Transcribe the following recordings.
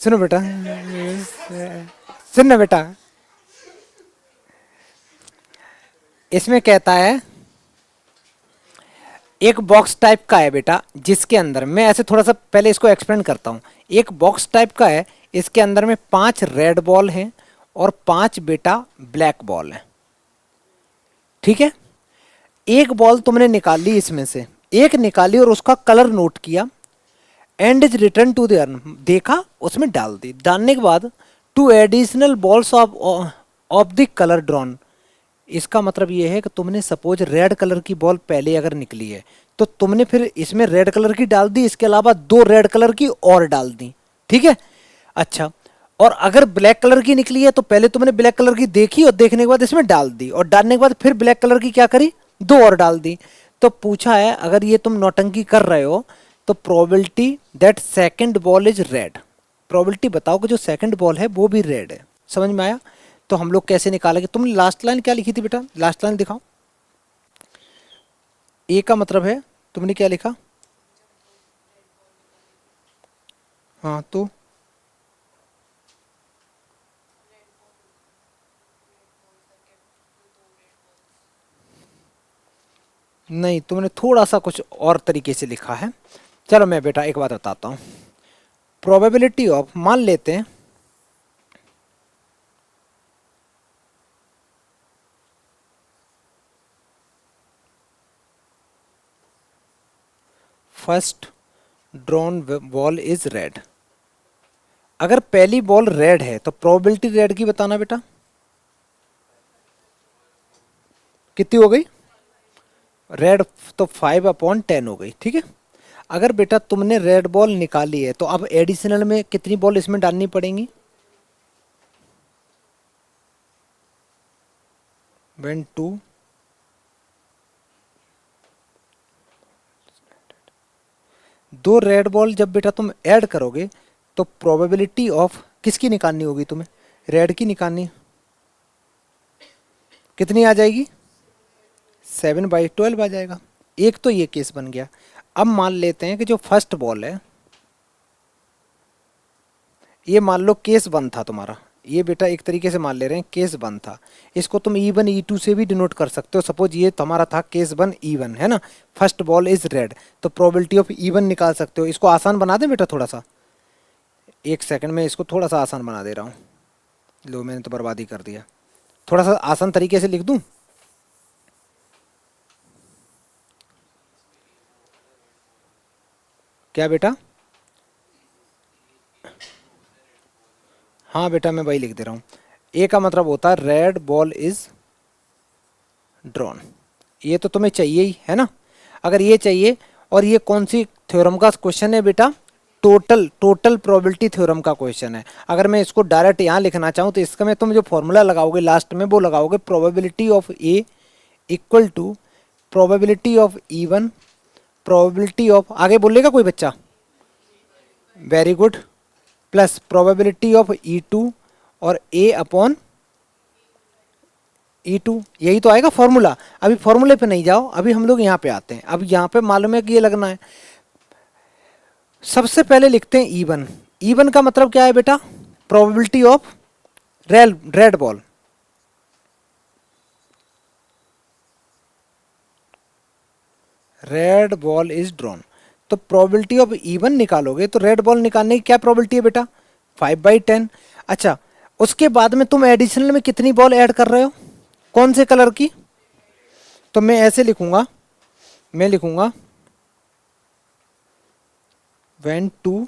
सुनो बेटा, सुन ना बेटा, इसमें कहता है एक बॉक्स टाइप का है बेटा, जिसके अंदर मैं ऐसे थोड़ा सा पहले इसको एक्सप्लेन करता हूँ। एक बॉक्स टाइप का है, इसके अंदर में 5 रेड बॉल हैं और 5 बेटा ब्लैक बॉल हैं। ठीक है, एक बॉल तुमने निकाल ली इसमें से, एक निकाली और उसका कलर नोट किया, and is return to the urn, देखा उसमें डाल दी, डालने के बाद two additional balls of of the colour drawn. इसका मतलब ये है कि तुमने सपोज रेड कलर की बॉल पहले अगर निकली है तो तुमने फिर इसमें रेड कलर की डाल दी, इसके अलावा 2 रेड कलर की और डाल दी। ठीक है, अच्छा, और अगर ब्लैक कलर की निकली है तो पहले तुमने ब्लैक कलर की देखी और देखने के बाद इसमें डाल दी, और डालने के बाद फिर ब्लैक कलर की क्या करी, 2 और डाल दी। तो पूछा है अगर ये तुम नौटंकी कर रहे हो तो probability that second ball is red, probability बताओ कि जो सेकंड बॉल है वो भी रेड है। समझ में आया? तो हम लोग कैसे निकालेंगे? तुमने लास्ट लाइन क्या लिखी थी बेटा, लास्ट लाइन दिखाओ। ए का मतलब है, तुमने क्या लिखा? हाँ तो नहीं, तुमने थोड़ा सा कुछ और तरीके से लिखा है। चलो मैं बेटा एक बात बताता हूँ। प्रोबेबिलिटी ऑफ, मान लेते हैं first drawn ball is red. अगर पहली बॉल रेड है तो प्रोबेबिलिटी रेड की बताना बेटा, कितनी हो गई? रेड तो 5/10 हो गई। ठीक है, अगर बेटा तुमने रेड बॉल निकाली है तो अब एडिशनल में कितनी बॉल इसमें डालनी पड़ेंगी? वन टू, दो रेड बॉल जब बेटा तुम ऐड करोगे तो प्रोबेबिलिटी ऑफ किसकी निकालनी होगी तुम्हें? रेड की निकालनी। कितनी आ जाएगी? 7/12 आ जाएगा। एक तो ये केस बन गया। अब मान लेते हैं कि जो फर्स्ट बॉल है, ये मान लो केस वन था तुम्हारा, ये बेटा एक तरीके से मान ले रहे हैं केस वन था। इसको तुम E1 E2 से भी डिनोट कर सकते हो। सपोज ये तुम्हारा था केस वन E1, है ना, फर्स्ट बॉल इज रेड, तो प्रोबेबिलिटी ऑफ E1 निकाल सकते हो। इसको आसान बना दें बेटा थोड़ा सा, एक सेकंड में इसको थोड़ा सा आसान बना दे रहा हूँ। लो मैंने तो बर्बादी कर दिया। थोड़ा सा आसान तरीके से लिख दूँ? क्या बेटा? हाँ बेटा मैं वही लिख दे रहा हूँ। ए का मतलब होता है रेड बॉल इज ड्रॉन। ये तो तुम्हें चाहिए ही है ना। अगर ये चाहिए, और ये कौन सी थ्योरम का क्वेश्चन है बेटा? टोटल प्रोबेबिलिटी थ्योरम का क्वेश्चन है। अगर मैं इसको डायरेक्ट यहाँ लिखना चाहूँ तो इसका में तुम जो फॉर्मूला लगाओगे लास्ट में वो लगाओगे probability of A equal to probability of E1 probability of, आगे बोलेगा कोई बच्चा? Very good, plus probability of E2 और A/E2, यही तो आएगा फॉर्मूला। अभी फॉर्मूले पे नहीं जाओ, अभी हम लोग यहाँ पे आते हैं। अब यहाँ पे मालूम है कि ये लगना है। सबसे पहले लिखते हैं E1। E1 का मतलब क्या है बेटा? Probability of red ball. Red ball is drawn, तो प्रोबेबिलिटी ऑफ E1 निकालोगे तो रेड बॉल निकालने की क्या प्रोबेबिलिटी है बेटा? 5/10। अच्छा, उसके बाद में तुम एडिशनल में कितनी बॉल ऐड कर रहे हो, कौन से कलर की? तो मैं ऐसे लिखूंगा, मैं लिखूंगा when टू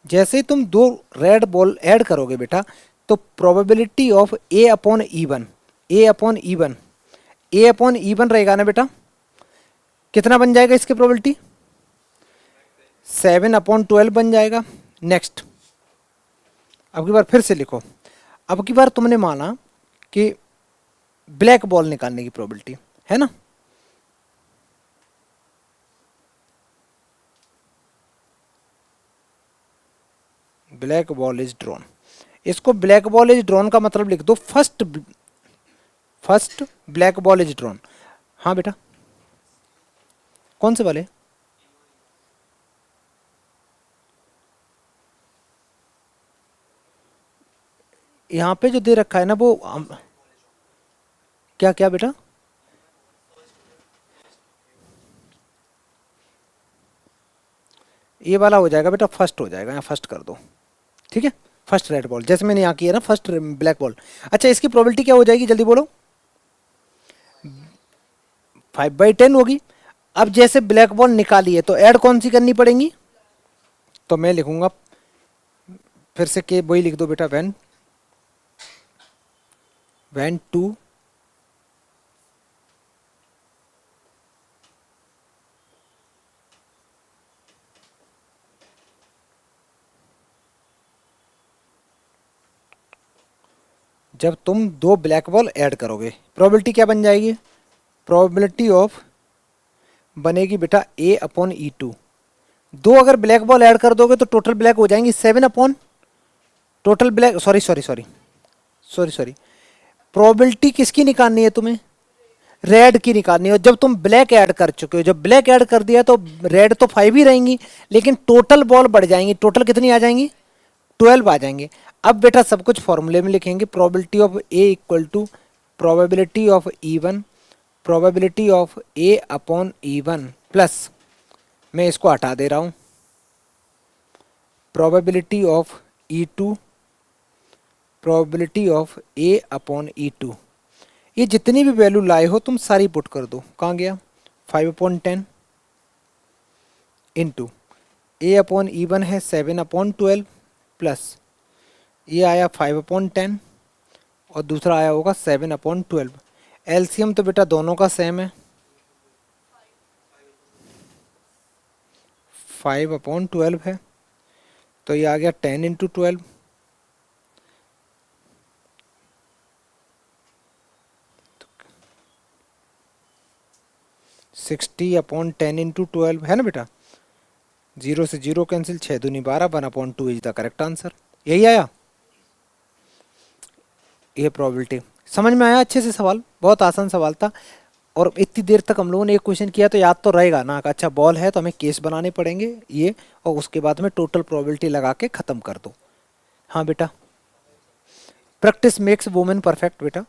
जैसे ही तुम 2 रेड बॉल ऐड करोगे बेटा तो probability of A/E1, A/E1, A/E1 रहेगा ना बेटा। कितना बन जाएगा इसकी प्रोबेबिलिटी? 7/12 बन जाएगा। नेक्स्ट, अब की बार फिर से लिखो। अब की बार तुमने माना कि ब्लैक बॉल निकालने की प्रोबेबिलिटी है ना, ब्लैक बॉल इज ड्रॉन। इसको ब्लैक बॉल इज ड्रॉन का मतलब लिख दो first black ball is drawn. हाँ बेटा, कौन से वाले? यहाँ पे जो दे रखा है ना वो क्या क्या बेटा? ये वाला हो जाएगा बेटा, फर्स्ट हो जाएगा, यहाँ फर्स्ट कर दो। ठीक है, फर्स्ट रेड बॉल, जैसे मैंने यहाँ किया ना फर्स्ट ब्लैक बॉल। अच्छा, इसकी प्रोबेबिलिटी क्या हो जाएगी, जल्दी बोलो। 5/10 होगी। अब जैसे ब्लैक बॉल निकाली है तो ऐड कौन सी करनी पड़ेगी? तो मैं लिखूंगा फिर से के, वही लिख दो बेटा, वैन टू जब तुम दो ब्लैक बॉल ऐड करोगे, प्रोबेबिलिटी क्या बन जाएगी? प्रोबेबिलिटी ऑफ बनेगी बेटा A/E2। दो अगर ब्लैक बॉल ऐड कर दोगे तो टोटल ब्लैक हो जाएंगी 7 total black, sorry sorry sorry sorry sorry, probability किसकी निकालनी है तुम्हें? रेड की निकालनी है। और जब तुम ब्लैक ऐड कर चुके हो, जब ब्लैक ऐड कर दिया तो रेड तो 5 ही रहेंगी, लेकिन टोटल बॉल बढ़ जाएंगी। टोटल कितनी आ जाएंगी? 12 आ जाएंगे। अब बेटा सब कुछ फॉर्मूले में लिखेंगे, probability of A equal to probability of E1, probability of A/E1 plus, मैं इसको हटा दे रहा हूँ, probability of E2, probability of A/E2। ये जितनी भी वैल्यू लाए हो तुम सारी पुट कर दो। कहाँ गया? 5/10 इंटू A/E1 है 7/12 प्लस ये आया 5/10 और दूसरा आया होगा 7/12। एलसीएम तो बेटा दोनों का सेम है, 5/12 है, तो ये आ गया 10 × 12, 60/10 × 12 है ना बेटा। 0 से 0 कैंसिल, 6 दूनी 12, 1/2 इज द करेक्ट आंसर। यही आया, ये प्रोबेबिलिटी। समझ में आया अच्छे से सवाल? बहुत आसान सवाल था। और इतनी देर तक हम लोगों ने एक क्वेश्चन किया तो याद तो रहेगा ना। अच्छा, बॉल है तो हमें केस बनाने पड़ेंगे ये, और उसके बाद में टोटल प्रोबेबिलिटी लगा के ख़त्म कर दो। हाँ बेटा, प्रैक्टिस मेक्स वुमेन परफेक्ट बेटा।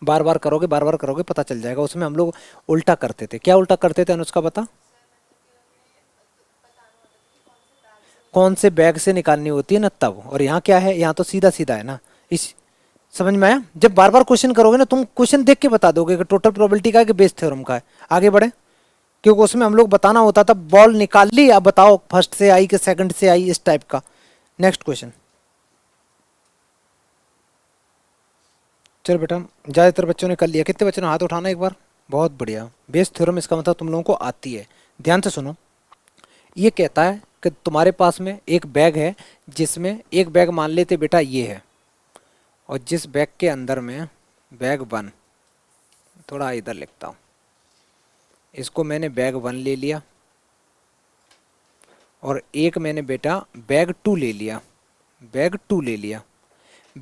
बार बार करोगे, बार बार करोगे, पता चल जाएगा। उसमें हम लोग उल्टा करते थे। क्या उल्टा करते थे अनुष्का, बता? कौन से बैग से निकालनी होती है ना तब। और यहाँ क्या है, यहाँ तो सीधा सीधा है ना। इस समझ में आया? जब बार बार क्वेश्चन करोगे ना, तुम क्वेश्चन देख के बता दोगे कि टोटल प्रोबेबिलिटी का है कि बेस थ्योरम का है। आगे बढ़े, क्योंकि उसमें हम लोग बताना होता था बॉल निकाल ली, अब बताओ फर्स्ट से आई कि सेकंड से आई, इस टाइप का। Next question. चलो बेटा, ज़्यादातर बच्चों ने कर लिया। कितने बच्चों ने हाथ उठाना एक बार? बहुत बढ़िया। बेस थ्योरम इसका मतलब तुम लोगों को आती है। ध्यान से सुनो, ये कहता है कि तुम्हारे पास में एक बैग है, जिसमें एक बैग मान लेते बेटा ये है, और जिस बैग के अंदर में बैग 1, थोड़ा इधर लिखता हूँ, इसको मैंने बैग 1 ले लिया, और एक मैंने बेटा बैग 2 ले लिया, बैग 2 ले लिया।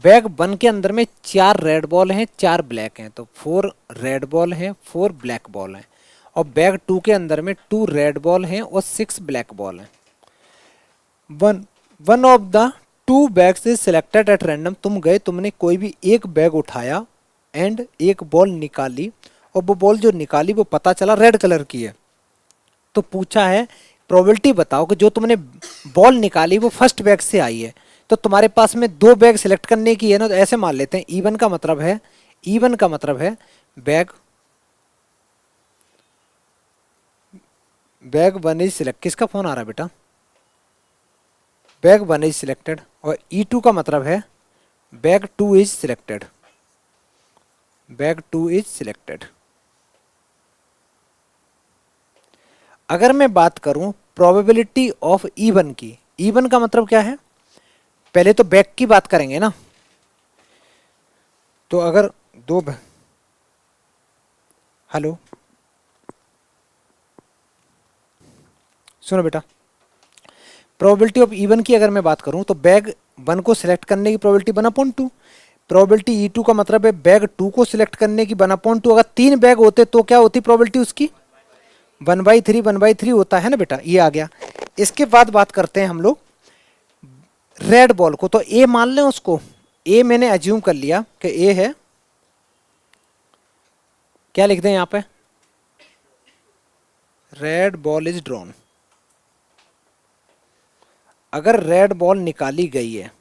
बैग 1 के अंदर में 4 रेड बॉल हैं, 4 ब्लैक हैं, तो 4 रेड बॉल हैं, 4 ब्लैक बॉल हैं। और बैग 2 के अंदर में 2 रेड बॉल हैं और 6 ब्लैक बॉल हैं। One of the 2 bags is selected at random. तुम गए, तुमने कोई भी एक बैग उठाया एंड एक बॉल निकाली, और वो बॉल जो निकाली वो पता चला रेड कलर की है। तो पूछा है प्रोबेबिलिटी बताओ कि जो तुमने बॉल निकाली वो फर्स्ट बैग से आई है। तो तुम्हारे पास में 2 बैग सिलेक्ट करने की है ना, तो ऐसे मान लेते हैं E1 का मतलब है, E1 का मतलब है बैग 1 इज सिलेक्ट। किसका फोन आ रहा है बेटा? Bag 1 is selected. और E2 का मतलब है bag 2 is selected, bag 2 is selected. अगर मैं बात करूं प्रोबेबिलिटी ऑफ E1 की, E1 का मतलब क्या है? पहले तो बैग की बात करेंगे ना। तो अगर हेलो सुनो बेटा, प्रोबेबिलिटी ऑफ E1 की अगर मैं बात करूं तो बैग 1 को सिलेक्ट करने की प्रोबेबिलिटी 1/2। प्रोबेबिलिटी E2 का मतलब है बैग 2 को सिलेक्ट करने की 1/2। अगर 3 बैग होते तो क्या होती प्रोबेबिलिटी उसकी? 1/3 होता है ना बेटा, ये आ गया। इसके बाद बात करते हैं हम लोग रेड बॉल को। तो ए मान लें उसको, ए मैंने अज्यूम कर लिया कि ए है, क्या लिख दें यहां पे, रेड बॉल इज ड्रॉन। अगर रेड बॉल निकाली गई है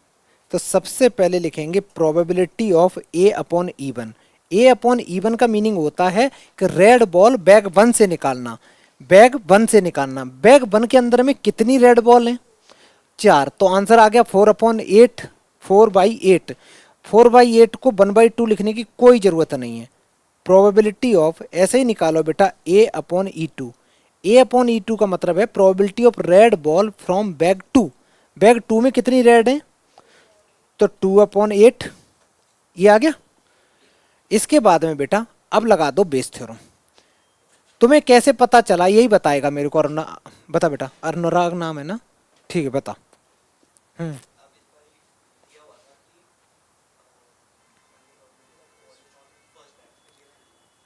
तो सबसे पहले लिखेंगे probability of A upon even. A upon even का मीनिंग होता है कि रेड बॉल बैग 1 से निकालना, बैग 1 से निकालना। बैग 1 के अंदर में कितनी रेड बॉल है, 4। तो आंसर आ गया 4/8, 4/8। 4/8 को 1/2 लिखने की कोई ज़रूरत नहीं है। प्रोबेबिलिटी ऑफ ऐसे ही निकालो बेटा, ए अपॉन E2। ए अपॉन E2 का मतलब है probability of red ball from bag 2। Bag 2 में कितनी रेड है, तो 2/8, ये आ गया। इसके बाद में बेटा अब लगा दो बेस थ्योरम। तुम्हें कैसे पता चला यही बताएगा मेरे को। बता बेटा, अनुराग नाम है ना, ठीक है बता।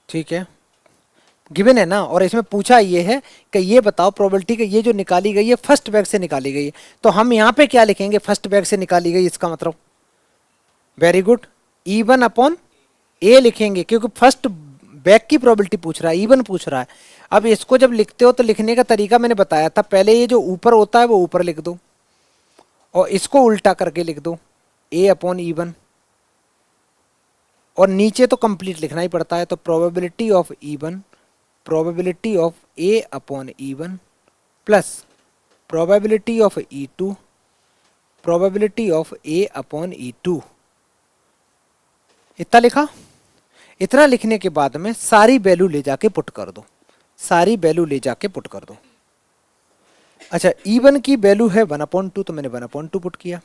ठीक है, गिवन है ना, और इसमें पूछा ये है कि ये बताओ प्रोबेबिलिटी कि ये जो निकाली गई है फर्स्ट बैग से निकाली गई है। तो हम यहाँ पे क्या लिखेंगे, फर्स्ट बैग से निकाली गई, इसका मतलब वेरी गुड, E1 अपॉन ए लिखेंगे, क्योंकि फर्स्ट बैग की प्रोबेबिलिटी पूछ रहा है, E1 पूछ रहा है। अब इसको जब लिखते हो तो लिखने का तरीका मैंने बताया था, पहले ये जो ऊपर होता है वो ऊपर लिख दो और इसको उल्टा करके लिख दो, ए अपॉन E1, और नीचे तो कंप्लीट लिखना ही पड़ता है। तो probability of E1, probability of A upon E1 plus probability of E2, probability of A upon E2। इतना लिखा। इतना लिखने के बाद में सारी वैल्यू ले जाके पुट कर दो, सारी वैल्यू ले जाके पुट कर दो। अच्छा, E1 की वैल्यू है 1/2, तो मैंने 1/2 पुट किया।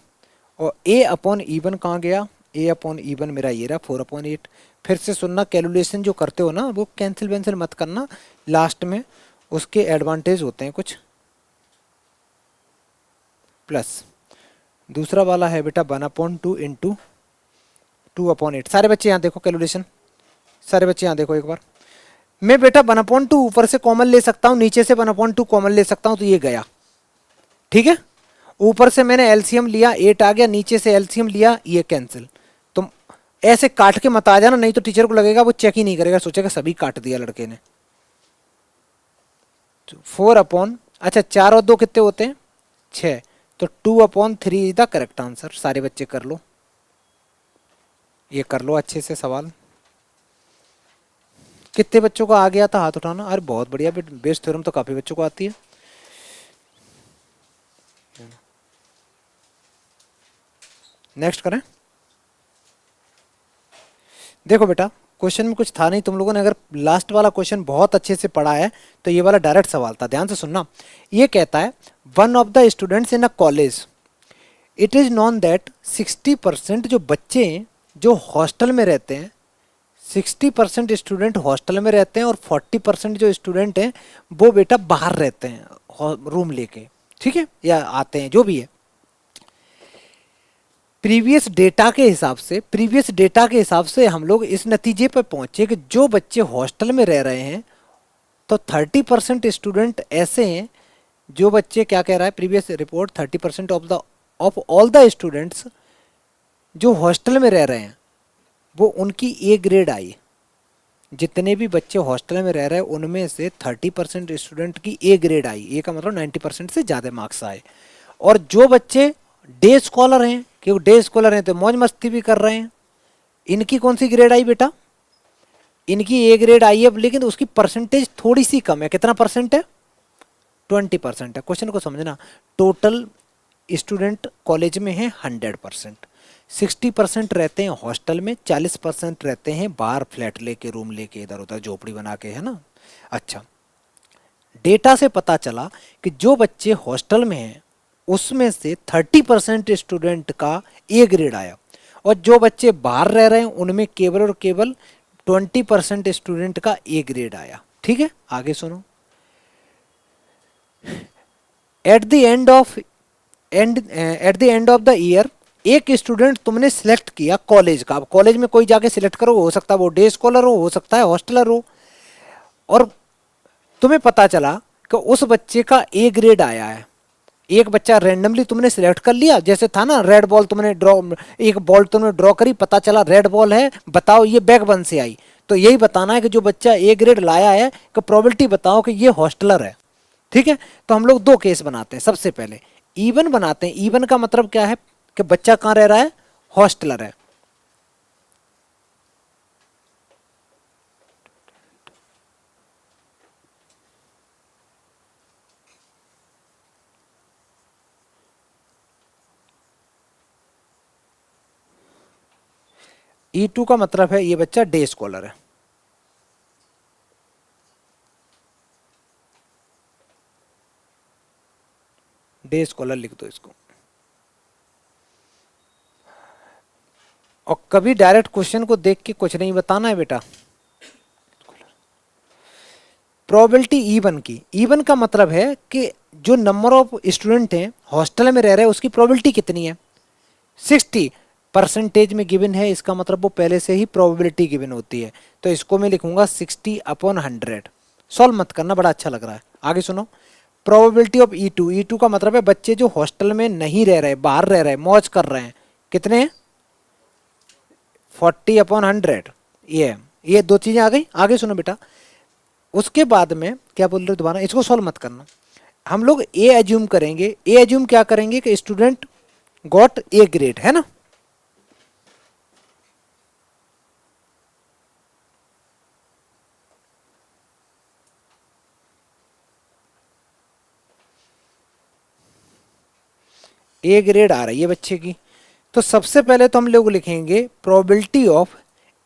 और ए अपॉन E1 कहाँ गया, ए अपॉन E1 मेरा ये रहा 4/8। फिर से सुनना, कैलकुलेशन जो करते हो ना वो कैंसिल वैंसिल मत करना, लास्ट में उसके एडवांटेज होते हैं कुछ। प्लस दूसरा वाला है बेटा 1/2 इंटू 2/8। सारे बच्चे यहाँ देखो कैलकुलेशन, सारे बच्चे यहाँ देखो एक बार। मैं बेटा 1/2 ऊपर से कॉमन ले सकता हूँ, नीचे से 1/2 कॉमन ले सकता हूँ, तो ये गया। ठीक है, ऊपर से मैंने एलसीएम लिया 8 आ गया, नीचे से एलसीएम लिया, ये कैंसिल। तुम ऐसे काट के मत आ जाना, नहीं तो टीचर को लगेगा वो चेक ही नहीं करेगा, सोचेगा सभी काट दिया लड़के ने। 4 अपॉन, अच्छा 4 और 2 कितने होते हैं, 6। तो 2/3 इज द करेक्ट आंसर। सारे बच्चे कर लो, ये कर लो अच्छे से सवाल। कितने बच्चों को आ गया था, हाथ उठाना। अरे बहुत बढ़िया, बेस थ्योरम तो काफी बच्चों को आती है। नेक्स्ट करें। देखो बेटा, क्वेश्चन में कुछ था नहीं, तुम लोगों ने अगर लास्ट वाला क्वेश्चन बहुत अच्छे से पढ़ा है तो ये वाला डायरेक्ट सवाल था, ध्यान से सुनना। ये कहता है one of the students in a college, it is known that 60% जो बच्चे हैं जो हॉस्टल में रहते हैं, 60% स्टूडेंट हॉस्टल में रहते हैं और 40% जो स्टूडेंट हैं वो बेटा बाहर रहते हैं रूम लेके, ठीक है, या आते हैं, जो भी है। प्रीवियस डेटा के हिसाब से हम लोग इस नतीजे पर पहुंचे कि जो बच्चे हॉस्टल में रह रहे हैं तो 30% स्टूडेंट ऐसे हैं, जो बच्चे, क्या कह रहा है previous report, 30% of all the students जो हॉस्टल में रह रहे हैं वो उनकी ए ग्रेड आई। जितने भी बच्चे हॉस्टल में रह रहे हैं उनमें से 30% स्टूडेंट की ए ग्रेड आई, ए का मतलब 90% से ज़्यादा मार्क्स आए। और जो बच्चे डे स्कॉलर हैं, क्योंकि डे स्कॉलर हैं तो मौज मस्ती भी कर रहे हैं, इनकी कौन सी ग्रेड आई बेटा, इनकी ए ग्रेड आई है, लेकिन उसकी परसेंटेज थोड़ी सी कम है। कितना परसेंट है, 20% है। क्वेश्चन को समझना, टोटल स्टूडेंट कॉलेज में है 100%, 60% रहते हैं हॉस्टल में, 40% रहते हैं बाहर फ्लैट लेके, रूम लेके, इधर उधर झोपड़ी बना के, है ना। अच्छा, डेटा से पता चला कि जो बच्चे हॉस्टल में हैं उसमें से 30% स्टूडेंट का ए ग्रेड आया, और जो बच्चे बाहर रह रहे हैं उनमें केवल और केवल 20% स्टूडेंट का ए ग्रेड आया। ठीक है, आगे सुनो। At the end of the year एक स्टूडेंट तुमने सिलेक्ट किया कॉलेज का। अब कॉलेज में कोई जाके सिलेक्ट करो, हो सकता है वो डे स्कॉलर हो सकता है हॉस्टलर हो, और तुम्हें पता चला कि उस बच्चे का ए ग्रेड आया है, एक बच्चा रैंडमली तुमने सिलेक्ट कर लिया, जैसे था ना रेड बॉल तुमने ड्रॉ, एक बॉल तुमने ड्रॉ करी, पता चला रेड बॉल है, बताओ ये बैक वन से आई। तो यही बताना है कि जो बच्चा ए ग्रेड लाया है कि प्रोबेबिलिटी बताओ कि ये हॉस्टलर है। ठीक है, तो हम लोग दो केस बनाते हैं। सबसे पहले इवन बनाते हैं। इवन का मतलब क्या है कि बच्चा कहाँ रह रहा है, हॉस्टलर है। E2 का मतलब है ये बच्चा डे स्कॉलर है। डे स्कॉलर लिख दो इसको। और कभी डायरेक्ट क्वेश्चन को देख के कुछ नहीं बताना है बेटा। प्रोबेबिलिटी इवन की, इवन का मतलब है कि जो नंबर ऑफ स्टूडेंट हैं हॉस्टल में रह रहे हैं उसकी प्रोबेबिलिटी कितनी है, 60 परसेंटेज में गिवन है, इसका मतलब वो पहले से ही प्रोबेबिलिटी गिवन होती है। तो इसको मैं लिखूंगा 60/100। सॉल्व मत करना, बड़ा अच्छा लग रहा है। आगे सुनो, प्रोबेबिलिटी ऑफ E2। E2 का मतलब है बच्चे जो हॉस्टल में नहीं रह रहे, बाहर रह रहे, मौज कर रहे हैं, कितने हैं, 40/100। ये दो चीजें आ गई। आगे सुनो बेटा, उसके बाद में क्या बोल रहे हो दोबारा, इसको सॉल्व मत करना। हम लोग ए एज्यूम करेंगे। ए एज्यूम क्या करेंगे कि स्टूडेंट गॉट ए ग्रेड, है ना। ए ग्रेड आ रही है बच्चे की। तो सबसे पहले तो हम लोग लिखेंगे probability of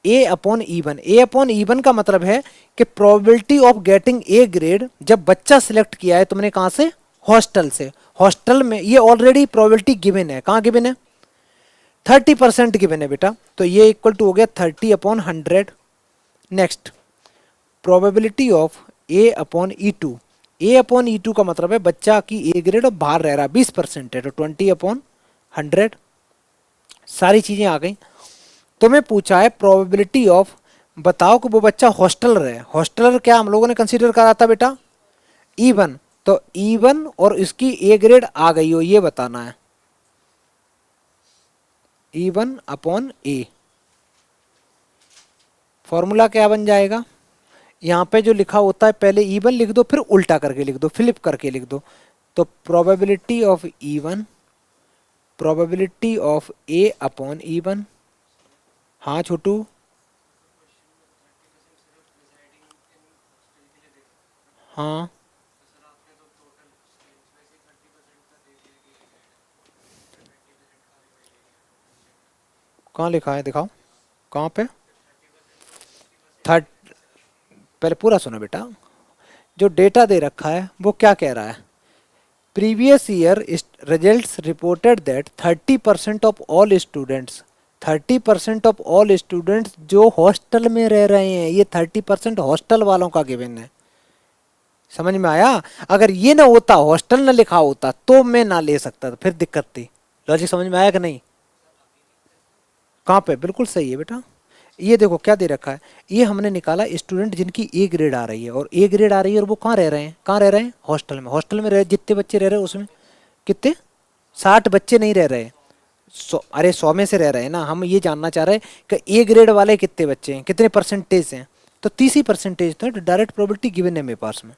A upon even. A upon even का मतलब है कि probability of getting A grade जब बच्चा सिलेक्ट किया है तुमने कहां से, हॉस्टल से। हॉस्टल में ये ऑलरेडी प्रोबेबिलिटी गिवन है, कहां गिवन है, 30% गिवन है बेटा। तो ये इक्वल टू हो गया 30/100। Next, probability of A upon E2। A upon E2 का मतलब है बच्चा की ए ग्रेड और बाहर रह रहा 20% है, तो 20/100। सारी चीजें आ गई। तुम्हें पूछा है प्रोबेबिलिटी ऑफ, बताओ कि वो बच्चा हॉस्टलर है। हॉस्टलर क्या हम लोगों ने कंसीडर करा था बेटा, E1। तो E1 और इसकी ए ग्रेड आ गई हो ये बताना है, E1/A। फॉर्मूला क्या बन जाएगा, यहाँ पे जो लिखा होता है पहले E1 लिख दो, फिर उल्टा करके लिख दो, फ्लिप करके लिख दो। तो probability of E1, probability of A/E1। हाँ छोटू, हाँ कहाँ लिखा है दिखाओ, कहाँ पे, थर्ड, पहले पूरा सुनो बेटा। जो डेटा दे रखा है वो क्या कह रहा है, previous year results reported that 30% of all students, 30% of all students जो हॉस्टल में रह रहे हैं, ये 30% हॉस्टल वालों का गिवन है। समझ में आया। अगर ये ना होता, हॉस्टल ना लिखा होता तो मैं ना ले सकता था, फिर दिक्कत थी। लॉजिक समझ में आया कि नहीं, कहाँ पे, बिल्कुल सही है बेटा। ये देखो क्या दे रखा है, ये हमने निकाला स्टूडेंट जिनकी ए ग्रेड आ रही है, और ए ग्रेड आ रही है और वो कहाँ रह रहे हैं, कहाँ रह रहे हैं, हॉस्टल में। हॉस्टल में रह जितने बच्चे रह रहे हैं उसमें कितने, 60 बच्चे नहीं रह रहे, 100, अरे 100 में से रह रहे हैं ना। हम ये जानना चाह रहे हैं कि ए ग्रेड वाले कितने बच्चे हैं, कितने परसेंटेज हैं। तो 30 ही परसेंटेज, तो डायरेक्ट प्रोबेबिलिटी गिवन है मेरे पास में।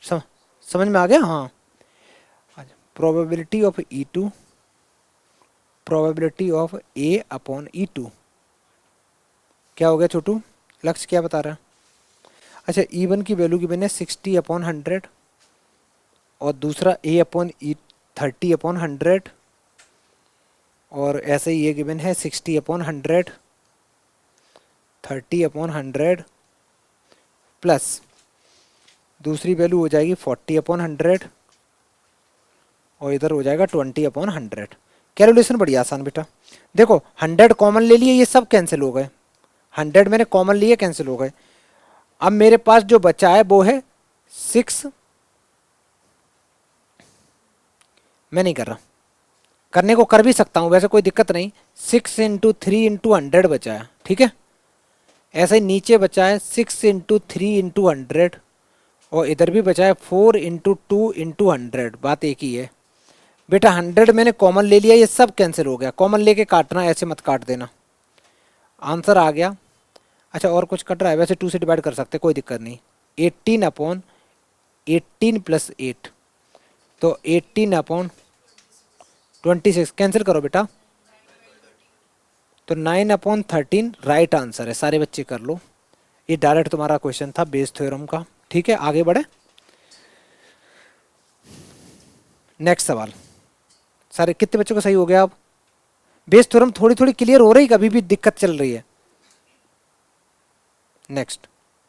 सम, समझ में आ गया। हाँ, probability of E2, probability of A/E2। क्या हो गया छोटू, लक्ष्य क्या बता रहा है। अच्छा, E1 की वैल्यू गिवन है 60/100, और दूसरा A/E 30/100, और ऐसे ही ये गिवन है 60/100, 30/100, प्लस दूसरी वैल्यू हो जाएगी 40/100, और इधर हो जाएगा 20/100। कैलकुलेशन बड़ी आसान बेटा। देखो 100 कॉमन ले लिए, ये सब कैंसिल हो गए, 100 मैंने कॉमन लिए, कैंसिल हो गए। अब मेरे पास जो बचा है वो है 6, मैं नहीं कर रहा, करने को कर भी सकता हूँ वैसे, कोई दिक्कत नहीं। 6×3×100 बचा है, ठीक है। ऐसे ही नीचे बचा है 6×3×100, और इधर भी बचा है 4 × 2 × 100, बात एक ही है बेटा। 100 मैंने कॉमन ले लिया, ये सब कैंसिल हो गया, कॉमन लेके काटना, ऐसे मत काट देना। आंसर आ गया। अच्छा और कुछ कट रहा है, वैसे 2 से डिवाइड कर सकते, कोई दिक्कत नहीं। 18/18 + 8, तो 18/26 कैंसिल करो बेटा, तो 9/13 राइट आंसर है। सारे बच्चे कर लो, ये डायरेक्ट तुम्हारा क्वेश्चन था बेस थ्योरम का। ठीक है आगे बढ़े। नेक्स्ट सवाल। सारे कितने बच्चों का सही हो गया? अब बेस थ्योरम थोड़ी थोड़ी क्लियर हो रही, कभी भी दिक्कत चल रही है? नेक्स्ट।